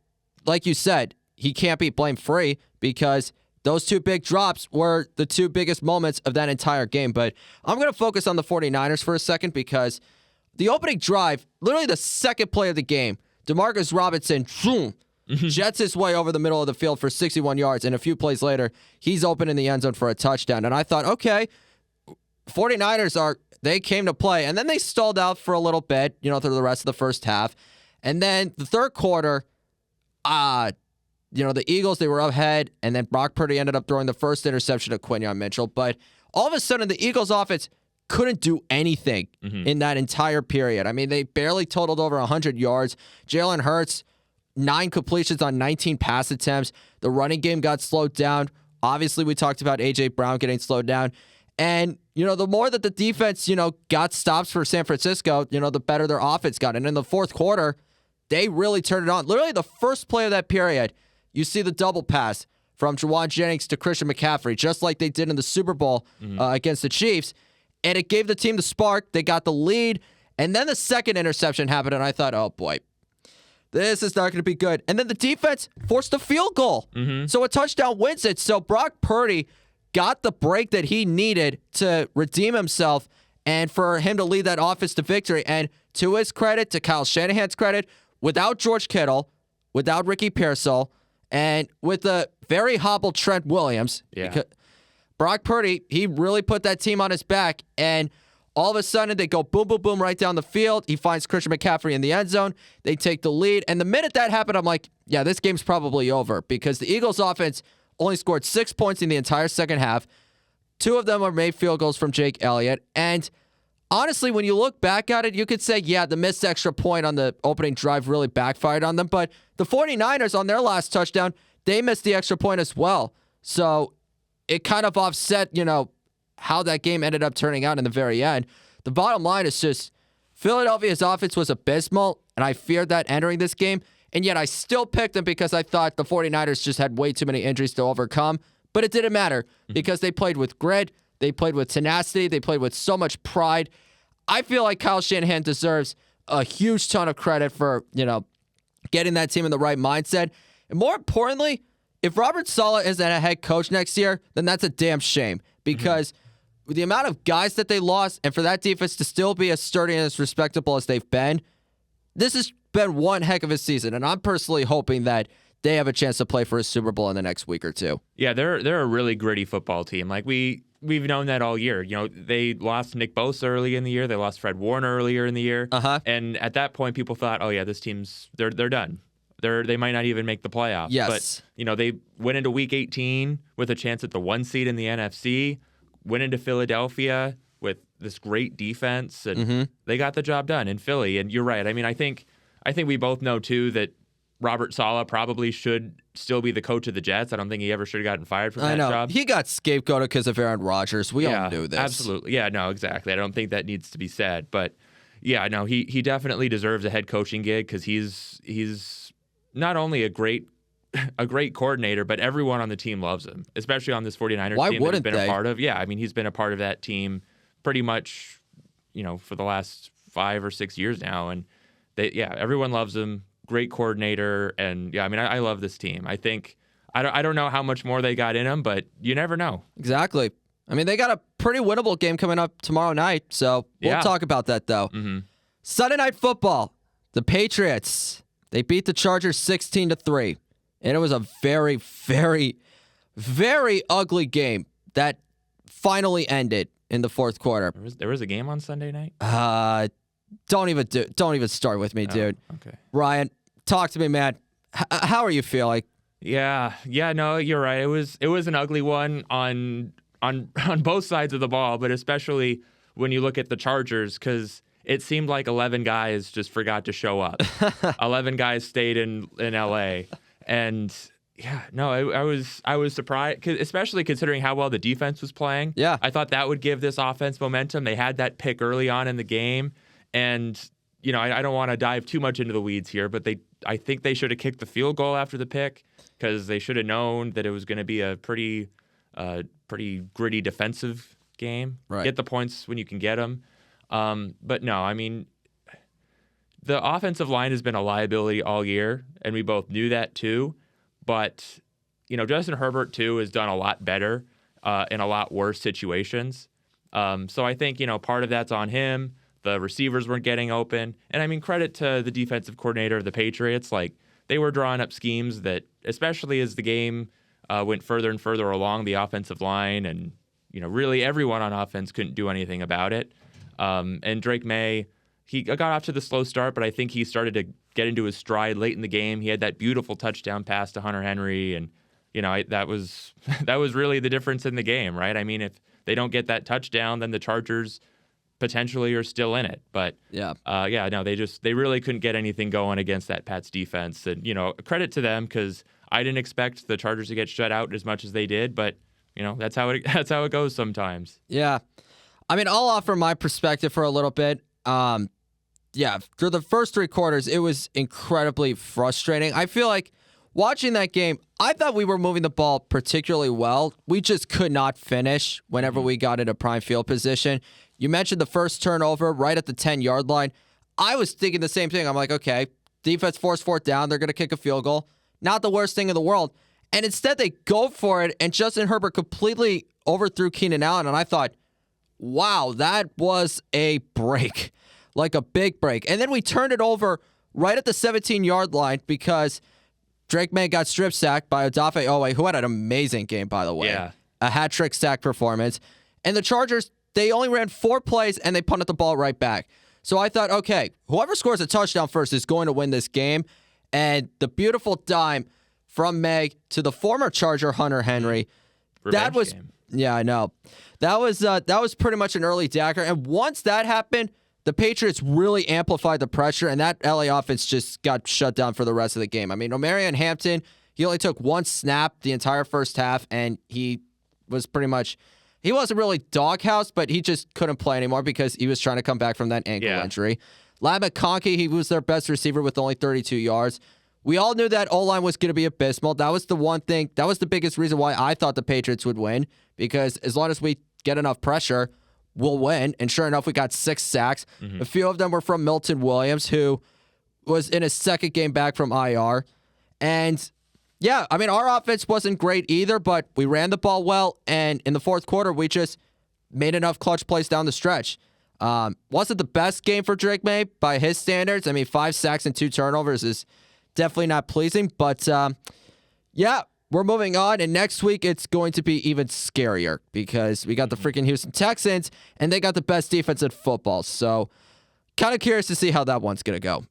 like you said, he can't be blame-free because those 2 big drops were the 2 biggest moments of that entire game. But I'm going to focus on the 49ers for a second because the opening drive, literally the second play of the game, DeMarcus Robinson jets his way over the middle of the field for 61 yards, and a few plays later, he's open in the end zone for a touchdown. And I thought, okay, 49ers they came to play, and then they stalled out for a little bit, through the rest of the first half. And then the third quarter, the Eagles, they were ahead, and then Brock Purdy ended up throwing the first interception at Quinyon Mitchell. But all of a sudden, the Eagles offense couldn't do anything in that entire period. They barely totaled over 100 yards. Jalen Hurts, 9 completions on 19 pass attempts. The running game got slowed down. Obviously, we talked about A.J. Brown getting slowed down. And, the more that the defense, got stops for San Francisco, the better their offense got. And in the fourth quarter, they really turned it on. Literally the first play of that period, you see the double pass from Juwan Jennings to Christian McCaffrey, just like they did in the Super Bowl against the Chiefs. And it gave the team the spark. They got the lead. And then the second interception happened, and I thought, oh, boy, this is not going to be good. And then the defense forced a field goal. So a touchdown wins it. So Brock Purdy got the break that he needed to redeem himself and for him to lead that offense to victory. And to his credit, to Kyle Shanahan's credit, without George Kittle, without Ricky Pearsall, and with the very hobbled Trent Williams, Brock Purdy, he really put that team on his back. And all of a sudden, they go boom, boom, boom right down the field. He finds Christian McCaffrey in the end zone. They take the lead. And the minute that happened, I'm like, yeah, this game's probably over because the Eagles offense only scored 6 points in the entire second half. 2 of them were made field goals from Jake Elliott. And honestly, when you look back at it, you could say, yeah, the missed extra point on the opening drive really backfired on them. But the 49ers on their last touchdown, they missed the extra point as well. So it kind of offset, how that game ended up turning out in the very end. The bottom line is just Philadelphia's offense was abysmal, and I feared that entering this game. And yet I still picked them because I thought the 49ers just had way too many injuries to overcome. But it didn't matter because they played with grit. They played with tenacity. They played with so much pride. I feel like Kyle Shanahan deserves a huge ton of credit for, getting that team in the right mindset. And more importantly, if Robert Saleh isn't a head coach next year, then that's a damn shame because with the amount of guys that they lost and for that defense to still be as sturdy and as respectable as they've been, this has been one heck of a season. And I'm personally hoping that they have a chance to play for a Super Bowl in the next week or two. Yeah, they're a really gritty football team. Like we've known that all year. They lost Nick Bosa early in the year. They lost Fred Warner earlier in the year. And at that point, people thought, oh yeah, this team's they're done. They might not even make the playoffs. Yes. But they went into Week 18 with a chance at the 1 seed in the NFC. Went into Philadelphia with this great defense, and they got the job done in Philly. And you're right. I mean, I think we both know too that Robert Saleh probably should still be the coach of the Jets. I don't think he ever should have gotten fired from that job. He got scapegoated because of Aaron Rodgers. We all knew this. Absolutely. Yeah, no, exactly. I don't think that needs to be said. But yeah, no, he definitely deserves a head coaching gig because he's not only a great coordinator, but everyone on the team loves him, especially on this 49ers team that he's been a part of. Yeah, I mean, he's been a part of that team pretty much, for the last 5 or 6 years now. And everyone loves him. Great coordinator. And yeah, I mean, I love this team. I think, I don't know how much more they got in them, but you never know. Exactly. I mean, they got a pretty winnable game coming up tomorrow night. So we'll talk about that though. Sunday Night Football, the Patriots, they beat the Chargers 16-3. And it was a very, very, very ugly game that finally ended in the fourth quarter. There was a game on Sunday night? Don't even start with me, dude. Okay. Ryan, talk to me, man. How are you feeling? Yeah, no, you're right. It was an ugly one on both sides of the ball, but especially when you look at the Chargers, because it seemed like 11 guys just forgot to show up. 11 guys stayed in LA. And yeah, no, I was surprised, especially considering how well the defense was playing. Yeah, I thought that would give this offense momentum. They had that pick early on in the game, and I don't want to dive too much into the weeds here, but I think they should have kicked the field goal after the pick because they should have known that it was going to be a pretty gritty defensive game. Right. Get the points when you can get them. But no, I mean, the offensive line has been a liability all year, and we both knew that too. But, Justin Herbert too has done a lot better in a lot worse situations. So I think, part of that's on him. The receivers weren't getting open. And I mean, credit to the defensive coordinator of the Patriots. Like, they were drawing up schemes that, especially as the game went further and further along the offensive line, and, really everyone on offense couldn't do anything about it. And Drake May, he got off to the slow start, but I think he started to get into his stride late in the game. He had that beautiful touchdown pass to Hunter Henry, and that was really the difference in the game, right? I mean, if they don't get that touchdown, then the Chargers potentially are still in it. But they really couldn't get anything going against that Pats defense. And credit to them because I didn't expect the Chargers to get shut out as much as they did, but that's how it goes sometimes. Yeah. I mean, I'll offer my perspective for a little bit. Yeah, through the first 3 quarters, it was incredibly frustrating. I feel like watching that game, I thought we were moving the ball particularly well. We just could not finish whenever we got into prime field position. You mentioned the first turnover right at the 10-yard line. I was thinking the same thing. I'm like, okay, defense forced 4th down. They're going to kick a field goal. Not the worst thing in the world. And instead, they go for it, and Justin Herbert completely overthrew Keenan Allen. And I thought, wow, that was a break, like a big break. And then we turned it over right at the 17-yard line because Drake May got strip sacked by Odafe Oweh, who had an amazing game, by the way. Yeah. A hat-trick sack performance. And the Chargers, they only ran 4 plays, and they punted the ball right back. So I thought, okay, whoever scores a touchdown first is going to win this game. And the beautiful dime from Meg to the former Charger Hunter Henry. Revenge game. Yeah, I know. That was pretty much an early dagger. And once that happened, the Patriots really amplified the pressure, and that LA offense just got shut down for the rest of the game. I mean, Omarion Hampton, he only took 1 snap the entire first half, and he was pretty much, he wasn't really doghouse, but he just couldn't play anymore because he was trying to come back from that ankle injury. Ladd McConkey, he was their best receiver with only 32 yards. We all knew that O-line was going to be abysmal. That was the one thing, that was the biggest reason why I thought the Patriots would win, because as long as we get enough pressure, we'll win. And sure enough, we got 6 sacks. A few of them were from Milton Williams, who was in his 2nd game back from IR. And yeah, I mean, our offense wasn't great either, but we ran the ball well. And in the 4th quarter, we just made enough clutch plays down the stretch. Wasn't the best game for Drake May by his standards. I mean, 5 sacks and 2 turnovers is definitely not pleasing. But yeah, we're moving on, and next week it's going to be even scarier because we got the freaking Houston Texans, and they got the best defense in football. So kind of curious to see how that one's going to go.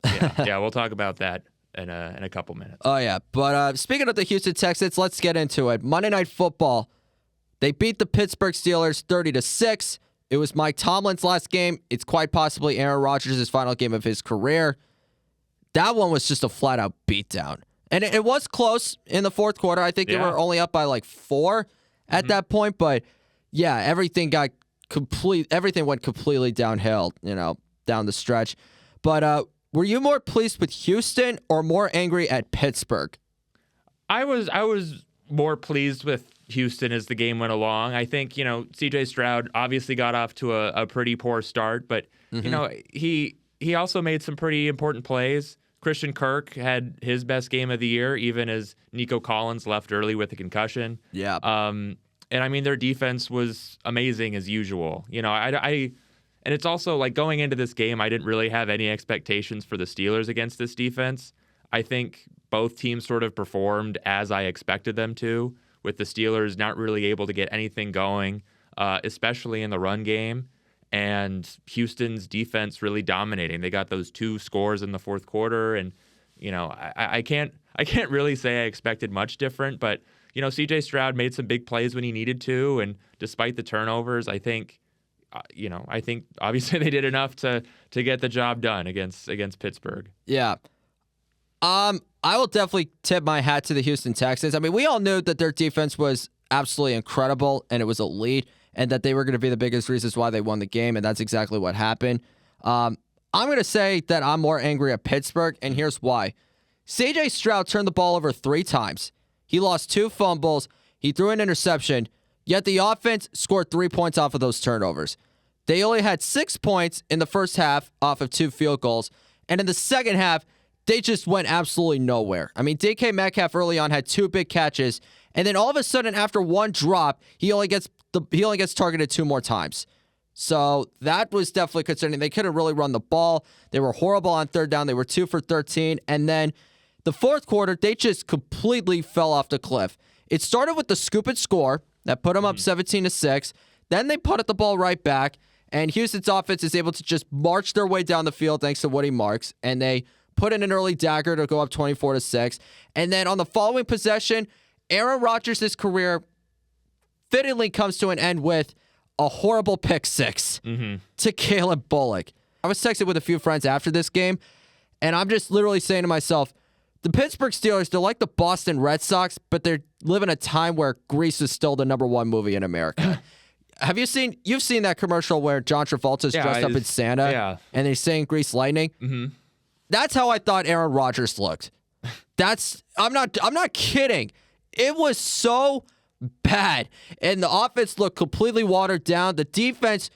Yeah, we'll talk about that in a couple minutes. Oh, yeah. But speaking of the Houston Texans, let's get into it. Monday Night Football, they beat the Pittsburgh Steelers 30-6. It was Mike Tomlin's last game. It's quite possibly Aaron Rodgers' final game of his career. That one was just a flat-out beatdown. And it was close in the 4th quarter. I think they were only up by like 4 at that point. But yeah, everything went completely downhill, down the stretch. But were you more pleased with Houston or more angry at Pittsburgh? I was more pleased with Houston as the game went along. I think, CJ Stroud obviously got off to a pretty poor start, but he also made some pretty important plays. Christian Kirk had his best game of the year, even as Nico Collins left early with a concussion. Yeah. And I mean, their defense was amazing as usual. And it's also like going into this game, I didn't really have any expectations for the Steelers against this defense. I think both teams sort of performed as I expected them to, with the Steelers not really able to get anything going, especially in the run game. And Houston's defense really dominating. They got those 2 scores in the 4th quarter, and I can't really say I expected much different. But CJ Stroud made some big plays when he needed to, and despite the turnovers, I think obviously they did enough to get the job done against Pittsburgh. Yeah. I will definitely tip my hat to the Houston Texans. I mean, we all knew that their defense was absolutely incredible and it was elite, and that they were going to be the biggest reasons why they won the game, and that's exactly what happened. I'm going to say that I'm more angry at Pittsburgh, and here's why. CJ Stroud turned the ball over 3 times. He lost 2 fumbles. He threw an interception, yet the offense scored 3 points off of those turnovers. They only had 6 points in the first half off of 2 field goals, and in the second half, they just went absolutely nowhere. I mean, DK Metcalf early on had 2 big catches, and then all of a sudden, after 1 drop, he only gets targeted 2 more times. So that was definitely concerning. They couldn't really run the ball. They were horrible on 3rd down. They were 2 for 13. And then the 4th quarter, they just completely fell off the cliff. It started with the scoop and score that put them up 17-6. Then they put the ball right back. And Houston's offense is able to just march their way down the field thanks to Woody Marks. And they put in an early dagger to go up 24-6. And then on the following possession, Aaron Rodgers' career fittingly comes to an end with a horrible pick 6 to Caleb Bullock. I was texting with a few friends after this game, and I'm just literally saying to myself, the Pittsburgh Steelers, they're like the Boston Red Sox, but they live in a time where Grease is still the #1 movie in America. You've seen that commercial where John Travolta's dressed up as Santa and they're saying Grease Lightning? Mm-hmm. That's how I thought Aaron Rodgers looked. I'm not kidding. It was so bad. And the offense looked completely watered down. The defense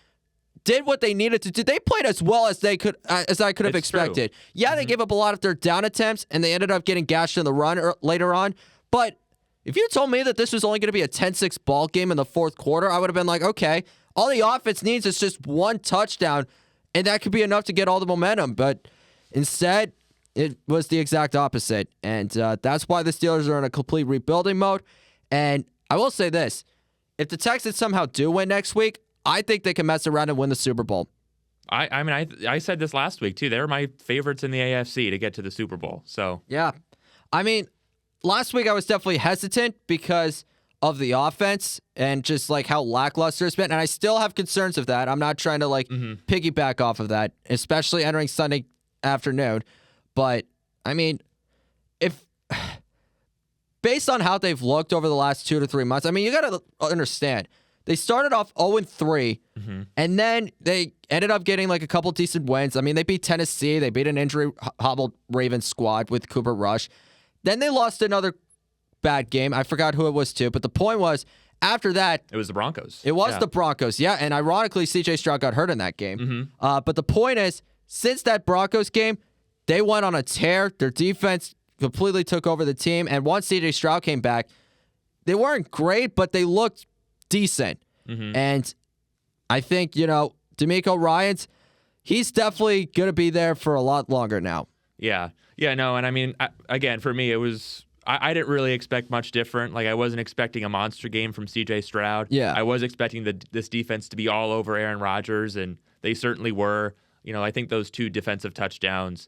did what they needed to do. They played as well as I could have expected. True. Yeah, they gave up a lot of their down attempts, and they ended up getting gashed in the run later on. But if you told me that this was only going to be a 10-6 ball game in the fourth quarter, I would have been like, okay, all the offense needs is just one touchdown, and that could be enough to get all the momentum. But instead, it was the exact opposite, and that's why the Steelers are in a complete rebuilding mode. And I will say this. If the Texans somehow do win next week, I think they can mess around and win the Super Bowl. I said this last week, too. They're my favorites in the AFC to get to the Super Bowl. So yeah. I mean, last week I was definitely hesitant because of the offense and just like how lackluster it's been. And I still have concerns of that. I'm not trying to piggyback off of that, especially entering Sunday afternoon. But, I mean, based on how they've looked over the last 2 to 3 months, I mean, you got to understand. They started off 0-3, and then they ended up getting like a couple decent wins. I mean, they beat Tennessee. They beat an injury-hobbled Ravens squad with Cooper Rush. Then they lost another bad game. I forgot who it was to, but the point was, after that... It was the Broncos. It was the Broncos, yeah, and ironically, C.J. Stroud got hurt in that game. But the point is, since that Broncos game, they went on a tear. Their defense completely took over the team, and once C.J. Stroud came back, they weren't great, but they looked decent. And I think, DeMeco Ryans, he's definitely going to be there for a lot longer now. Yeah. Yeah, no, and I mean, again, for me, it was, I didn't really expect much different. Like, I wasn't expecting a monster game from C.J. Stroud. Yeah. I was expecting this defense to be all over Aaron Rodgers, and they certainly were. I think those 2 defensive touchdowns,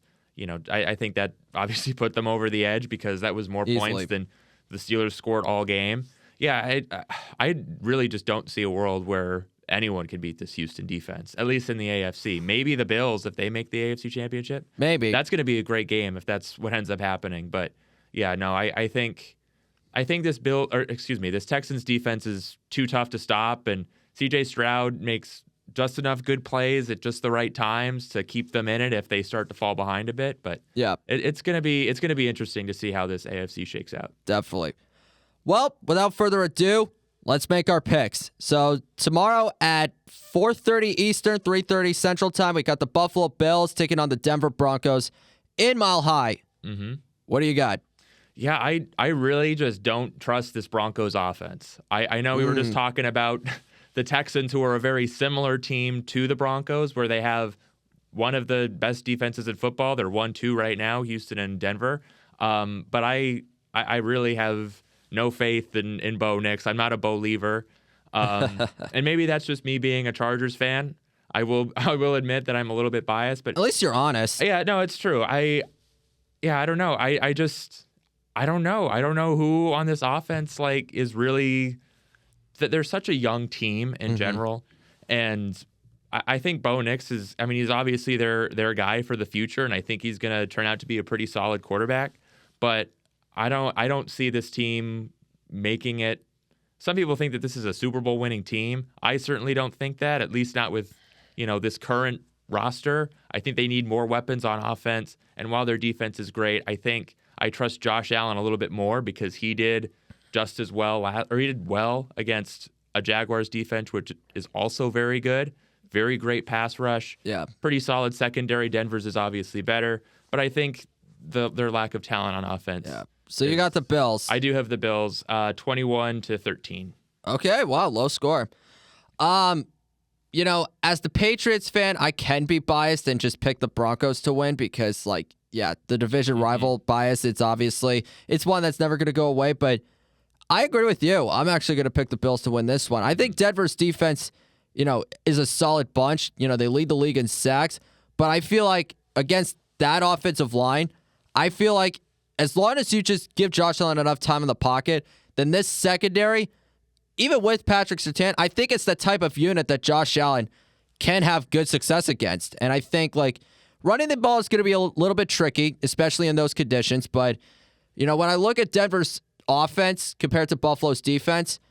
I think that obviously put them over the edge because that was more points than the Steelers scored all game. Yeah, I really just don't see a world where anyone can beat this Houston defense, at least in the AFC. Maybe the Bills, if they make the AFC Championship. Maybe. That's going to be a great game if that's what ends up happening. But, yeah, no, I think this Texans defense is too tough to stop, and C.J. Stroud makes just enough good plays at just the right times to keep them in it if they start to fall behind a bit. But yeah, it's going to be interesting to see how this AFC shakes out. Definitely. Well, without further ado, let's make our picks. So tomorrow at 4:30 Eastern, 3:30 Central Time, we got the Buffalo Bills taking on the Denver Broncos in Mile High. What do you got? Yeah, I really just don't trust this Broncos offense. I know we were just talking about the Texans, who are a very similar team to the Broncos, where they have one of the best defenses in football. They're 1-2 right now, Houston and Denver. But I really have no faith in Bo Nix. I'm not a believer. And maybe that's just me being a Chargers fan. I will admit that I'm a little bit biased, but at least you're honest. Yeah, no, it's true. I don't know. I don't know. I don't know who on this offense is really that they're such a young team in general. And I think Bo Nix he's obviously their guy for the future, and I think he's going to turn out to be a pretty solid quarterback. But I don't see this team making it. Some people think that this is a Super Bowl winning team. I certainly don't think that, at least not with, this current roster. I think they need more weapons on offense. And while their defense is great, I think I trust Josh Allen a little bit more because he did just as well, or he did well against a Jaguars defense, which is also very good. Very great pass rush. Yeah. Pretty solid secondary. Denver's is obviously better. But I think their lack of talent on offense. Yeah. So you got the Bills. I do have the Bills, 21-13. Okay, wow, low score. As the Patriots fan, I can be biased and just pick the Broncos to win because, the division rival bias, it's one that's never going to go away, but I agree with you. I'm actually going to pick the Bills to win this one. I think Denver's defense, is a solid bunch. They lead the league in sacks, but I feel like against that offensive line, I feel like as long as you just give Josh Allen enough time in the pocket, then this secondary, even with Patrick Surtain, I think it's the type of unit that Josh Allen can have good success against. And I think, running the ball is going to be a little bit tricky, especially in those conditions. But, when I look at Denver's offense compared to Buffalo's defense,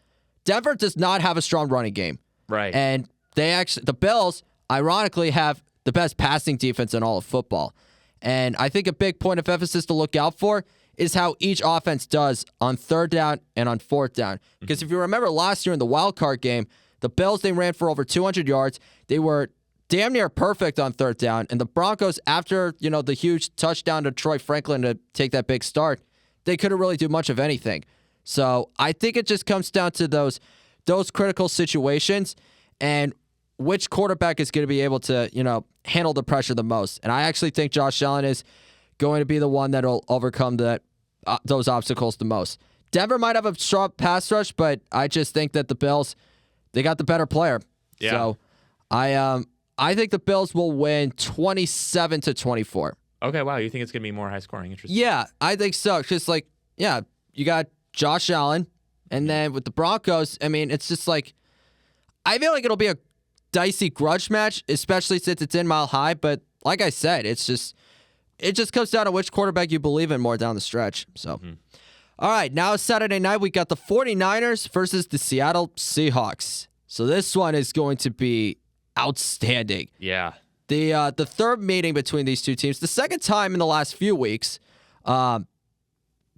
Denver does not have a strong running game. Right. And the Bills, ironically, have the best passing defense in all of football. And I think a big point of emphasis to look out for is how each offense does on third down and on fourth down. Because if you remember last year in the wild card game, the Bills, they ran for over 200 yards. They were damn near perfect on third down. And the Broncos, after, the huge touchdown to Troy Franklin to take that big start, they couldn't really do much of anything. So I think it just comes down to those critical situations and which quarterback is going to be able to, handle the pressure the most. And I actually think Josh Allen is going to be the one that will overcome those obstacles the most. Denver might have a strong pass rush, but I just think that the Bills, they got the better player. Yeah. So I think the Bills will win 27-24. Okay, wow. You think it's going to be more high scoring? Interesting. Yeah, I think so. Just you got Josh Allen, and then with the Broncos, it's just I feel like it'll be a dicey grudge match, especially since it's in Mile High. But like I said, it just comes down to which quarterback you believe in more down the stretch. So, All right, now Saturday night, we got the 49ers versus the Seattle Seahawks. So this one is going to be outstanding. Yeah. The third meeting between these two teams, the second time in the last few weeks. But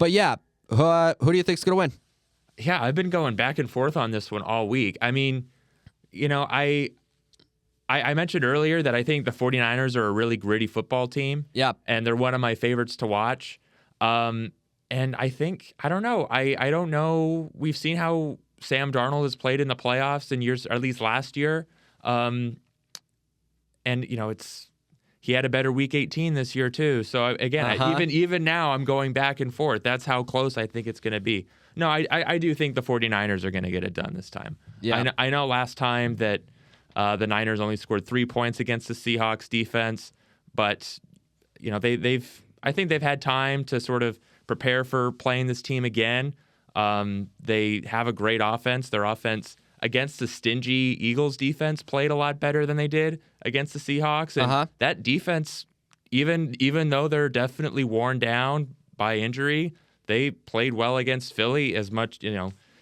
yeah, who do you think is going to win? Yeah, I've been going back and forth on this one all week. I mentioned earlier that I think the 49ers are a really gritty football team. Yeah. And they're one of my favorites to watch. And I think, I don't know. I don't know. We've seen how Sam Darnold has played in the playoffs in years, or at least last year. And, he had a better week 18 this year too. So again, even now I'm going back and forth. That's how close I think it's going to be. No, I do think the 49ers are going to get it done this time. Yeah. I know last time that the Niners only scored 3 points against the Seahawks defense, but I think they've had time to sort of prepare for playing this team again. They have a great offense. Their offense against the stingy Eagles defense played a lot better than they did against the Seahawks. And that defense, even though they're definitely worn down by injury, they played well against Philly as much,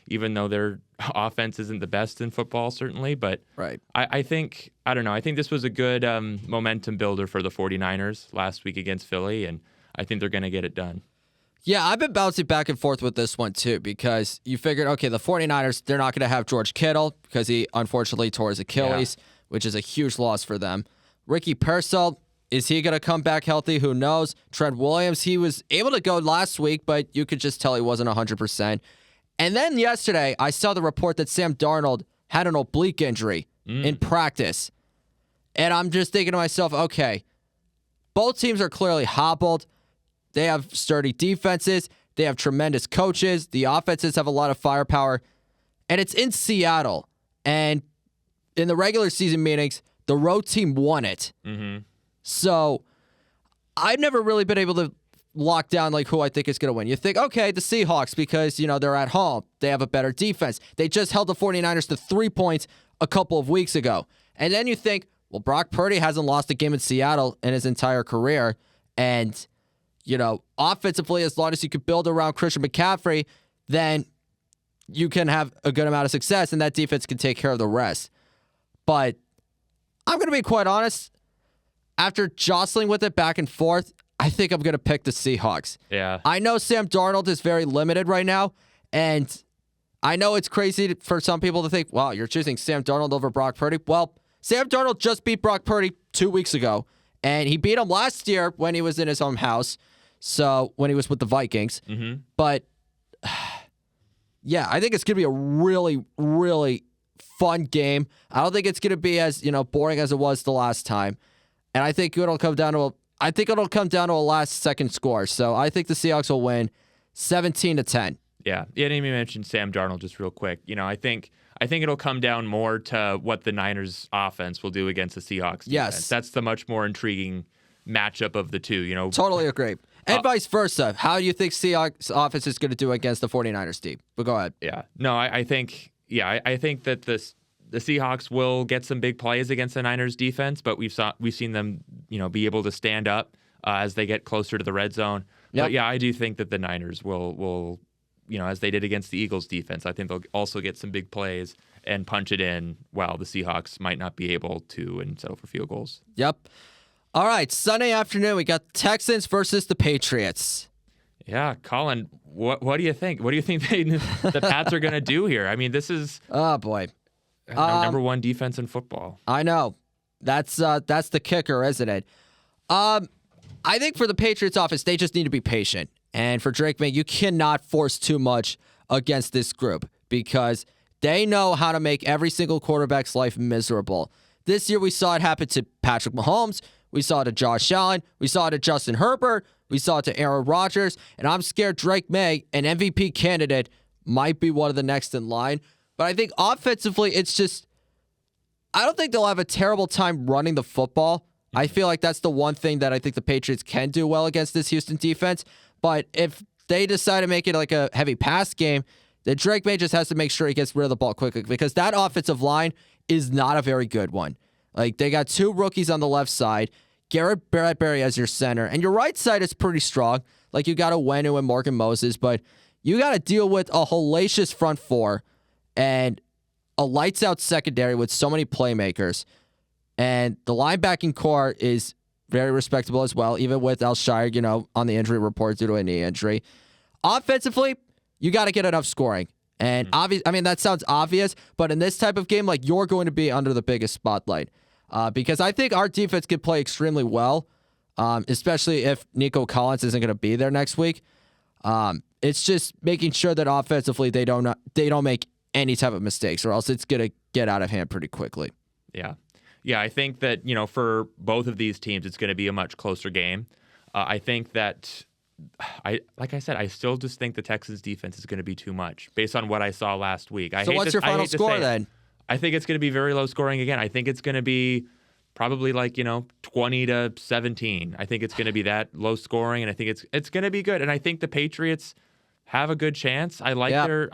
even though their offense isn't the best in football, certainly. But right. I think this was a good momentum builder for the 49ers last week against Philly, and I think they're going to get it done. Yeah, I've been bouncing back and forth with this one too, because you figured, okay, the 49ers, they're not going to have George Kittle because he unfortunately tore his Achilles, which is a huge loss for them. Ricky Pearsall, is he going to come back healthy? Who knows? Trent Williams, he was able to go last week, but you could just tell he wasn't 100%. And then yesterday, I saw the report that Sam Darnold had an oblique injury in practice. And I'm just thinking to myself, okay, both teams are clearly hobbled. They have sturdy defenses. They have tremendous coaches. The offenses have a lot of firepower. And it's in Seattle. And in the regular season meetings, the road team won it. So I've never really been able to lock down who I think is going to win. You think, okay, the Seahawks, because, they're at home. They have a better defense. They just held the 49ers to 3 points a couple of weeks ago. And then you think, well, Brock Purdy hasn't lost a game in Seattle in his entire career. And offensively, as long as you could build around Christian McCaffrey, then you can have a good amount of success, and that defense can take care of the rest. But I'm going to be quite honest. After jostling with it back and forth, I think I'm going to pick the Seahawks. Yeah. I know Sam Darnold is very limited right now, and I know it's crazy for some people to think, wow, you're choosing Sam Darnold over Brock Purdy. Well, Sam Darnold just beat Brock Purdy 2 weeks ago, and he beat him last year when he was in his home house. So when he was with the Vikings. But yeah, I think it's going to be a really, really fun game. I don't think it's going to be as, boring as it was the last time. And I think it'll come down to a last second score. So I think the Seahawks will win 17-10. Yeah. You didn't even mention Sam Darnold just real quick. I think it'll come down more to what the Niners offense will do against the Seahawks defense. Yes. That's the much more intriguing matchup of the two, Totally agree. And vice versa. How do you think Seahawks offense is going to do against the 49ers team? But go ahead. Yeah. No, I think that the the Seahawks will get some big plays against the Niners defense, but we've seen them, be able to stand up as they get closer to the red zone. Yep. But yeah, I do think that the Niners will, as they did against the Eagles defense, I think they'll also get some big plays and punch it in while the Seahawks might not be able to and settle for field goals. Yep. All right, Sunday afternoon, we got Texans versus the Patriots. Yeah, Collin, what do you think? What do you think the Pats are going to do here? I mean, this is oh boy, number one defense in football. I know. That's the kicker, isn't it? I think for the Patriots offense, they just need to be patient. And for Drake May, you cannot force too much against this group because they know how to make every single quarterback's life miserable. This year, we saw it happen to Patrick Mahomes. We saw it to Josh Allen. We saw it to Justin Herbert. We saw it to Aaron Rodgers. And I'm scared Drake May, an MVP candidate, might be one of the next in line. But I think offensively, it's just, I don't think they'll have a terrible time running the football. I feel like that's the one thing that I think the Patriots can do well against this Houston defense. But if they decide to make it like a heavy pass game, then Drake May just has to make sure he gets rid of the ball quickly because that offensive line is not a very good one. Like, they got two rookies on the left side, Garrett Bradbury as your center, and your right side is pretty strong. Like, you got Owenu and Morgan Moses, but you got to deal with a hellacious front four and a lights-out secondary with so many playmakers. And the linebacking core is very respectable as well, even with Alshire, on the injury report due to a knee injury. Offensively, you got to get enough scoring. And that sounds obvious, but in this type of game, like, you're going to be under the biggest spotlight. Because I think our defense can play extremely well, especially if Nico Collins isn't going to be there next week. It's just making sure that offensively they don't make any type of mistakes, or else it's going to get out of hand pretty quickly. Yeah. Yeah, I think that, for both of these teams, it's going to be a much closer game. I think that, like I said, I still just think the Texans defense is going to be too much based on what I saw last week. So what's your final score then? I think it's going to be very low scoring again. I think it's going to be probably 20-17. I think it's going to be that low scoring, and I think it's going to be good. And I think the Patriots have a good chance. I like their,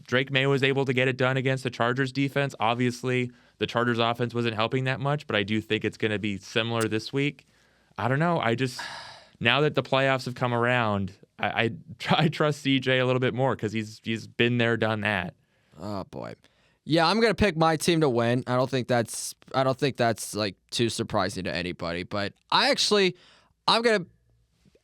Drake May was able to get it done against the Chargers defense. Obviously, the Chargers offense wasn't helping that much, but I do think it's going to be similar this week. I don't know. Now that the playoffs have come around, I trust CJ a little bit more because he's been there, done that. Oh boy. Yeah, I'm gonna pick my team to win. I don't think that's like too surprising to anybody. But I'm gonna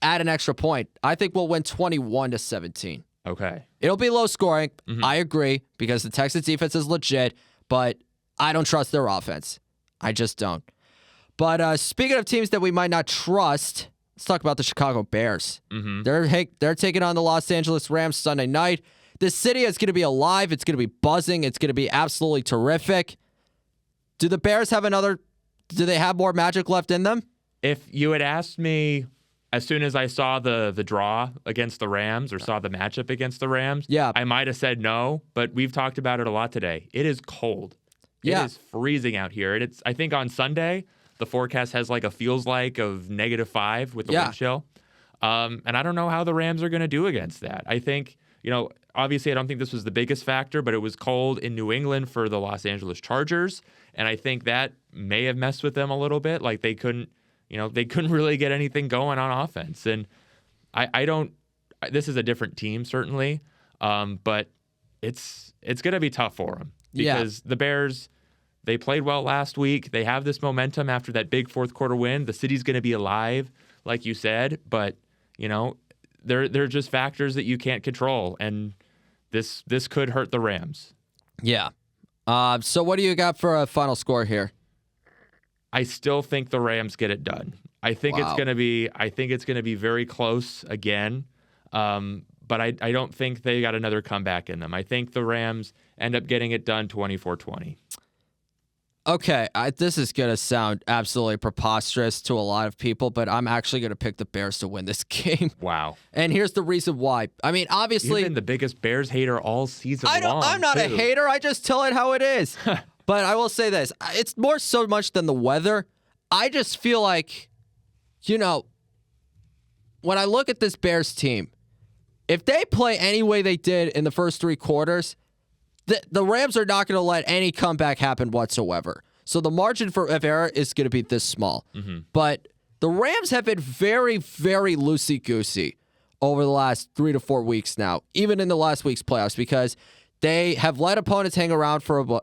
add an extra point. I think we'll win 21-17. Okay. It'll be low scoring. Mm-hmm. I agree because the Texans defense is legit, but I don't trust their offense. I just don't. But speaking of teams that we might not trust, let's talk about the Chicago Bears. Mm-hmm. They're taking on the Los Angeles Rams Sunday night. This city is going to be alive. It's going to be buzzing. It's going to be absolutely terrific. Do the Bears have do they have more magic left in them? If you had asked me as soon as I saw the draw against the Rams or saw the matchup against the Rams, I might have said no, but we've talked about it a lot today. It is cold. It is freezing out here. And I think on Sunday, the forecast has like a feels like of -5 with the wind chill. And I don't know how the Rams are going to do against that. I think, obviously I don't think this was the biggest factor, but it was cold in New England for the Los Angeles Chargers. And I think that may have messed with them a little bit. Like they couldn't really get anything going on offense. And this is a different team certainly. But it's going to be tough for them because the Bears, they played well last week. They have this momentum after that big fourth quarter win. The city's going to be alive, like you said, but they're just factors that you can't control, and this could hurt the Rams. Yeah. So what do you got for a final score here? I still think the Rams get it done. I think it's going to be very close again. But I don't think they got another comeback in them. I think the Rams end up getting it done 24-20. Okay, this is going to sound absolutely preposterous to a lot of people, but I'm actually going to pick the Bears to win this game. Wow. And here's the reason why. I mean, obviously... You've been the biggest Bears hater all season long. I'm not a hater. I just tell it how it is. But I will say this. It's more so much than the weather. I just feel like, when I look at this Bears team, if they play any way they did in the first three quarters, the Rams are not going to let any comeback happen whatsoever. So the margin for error is going to be this small. But the Rams have been very, very loosey-goosey over the last 3 to 4 weeks now, even in the last week's playoffs, because they have let opponents hang around for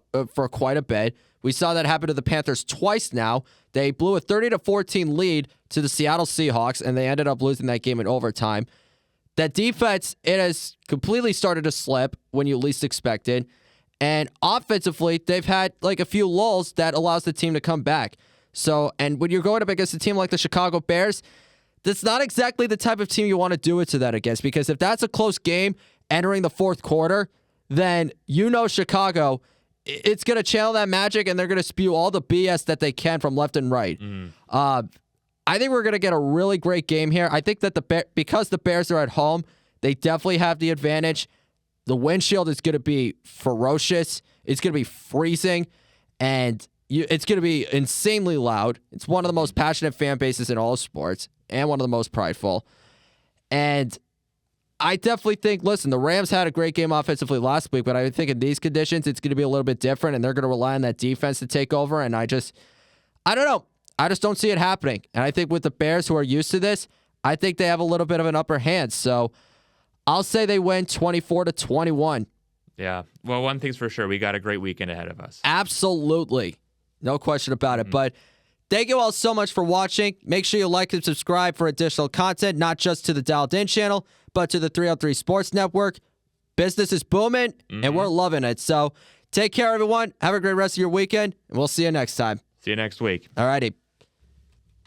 quite a bit. We saw that happen to the Panthers twice now. They blew a 30-14 lead to the Seattle Seahawks, and they ended up losing that game in overtime. That defense, it has completely started to slip when you least expected. And offensively, they've had like a few lulls that allows the team to come back. So, and when you're going up against a team like the Chicago Bears, that's not exactly the type of team you want to do it to that against, because if that's a close game entering the fourth quarter, then you know Chicago, it's going to channel that magic and they're going to spew all the BS that they can from left and right. I think we're going to get a really great game here. I think that because the Bears are at home, they definitely have the advantage. The windshield is going to be ferocious. It's going to be freezing, and it's going to be insanely loud. It's one of the most passionate fan bases in all of sports and one of the most prideful. And I definitely think, listen, the Rams had a great game offensively last week, but I think in these conditions, it's going to be a little bit different, and they're going to rely on that defense to take over. And I don't know. I just don't see it happening. And I think with the Bears, who are used to this, I think they have a little bit of an upper hand. So I'll say they win 24-21. Yeah. Well, one thing's for sure. We got a great weekend ahead of us. Absolutely. No question about it. But thank you all so much for watching. Make sure you like and subscribe for additional content, not just to the Dialed In channel, but to the 303 Sports Network. Business is booming, and we're loving it. So take care, everyone. Have a great rest of your weekend, and we'll see you next time. See you next week. All righty.